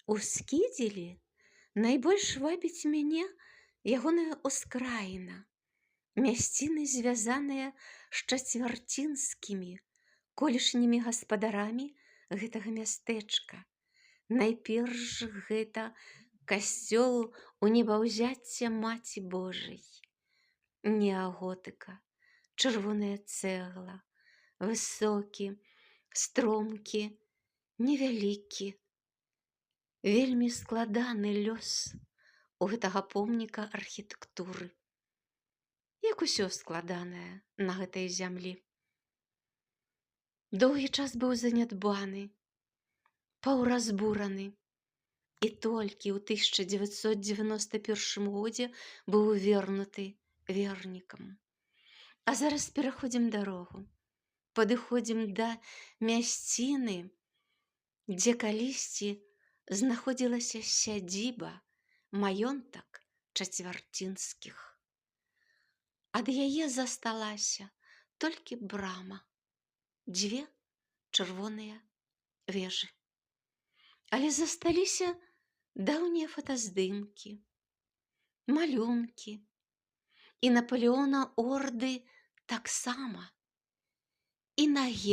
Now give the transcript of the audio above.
У Скідзелі найбольш вабіць мяне ягоная ўскраіна, мясціны, звязаныя з чацвярцінскімі, колішнімі гаспадарамі гэтага мястэчка. Найперш гэта касцёл Унебаўзяцця Маці Божай. Неаготыка, чырвоная цэгла, высокі, стромкі, невялікі. Вельмі складаны лёс у гэтага помніка архітэктуры. Як усё складанае на гэтай зямлі. Доўгі час быў занядбаны, паўразбураны, і толькі ў 1991 годзе быў вернуты вернікам. А зараз пераходзім дарогу, падыходзім да мясціны, дзе калісьці знаходзілася сядзіба, маёнтак чацвярцінскіх. Ад яе засталася толькі брама, дзве чырвоныя вежы. Але засталіся даўнія фотаздымкі, малюнкі, і Напалеона орды таксама. І на герб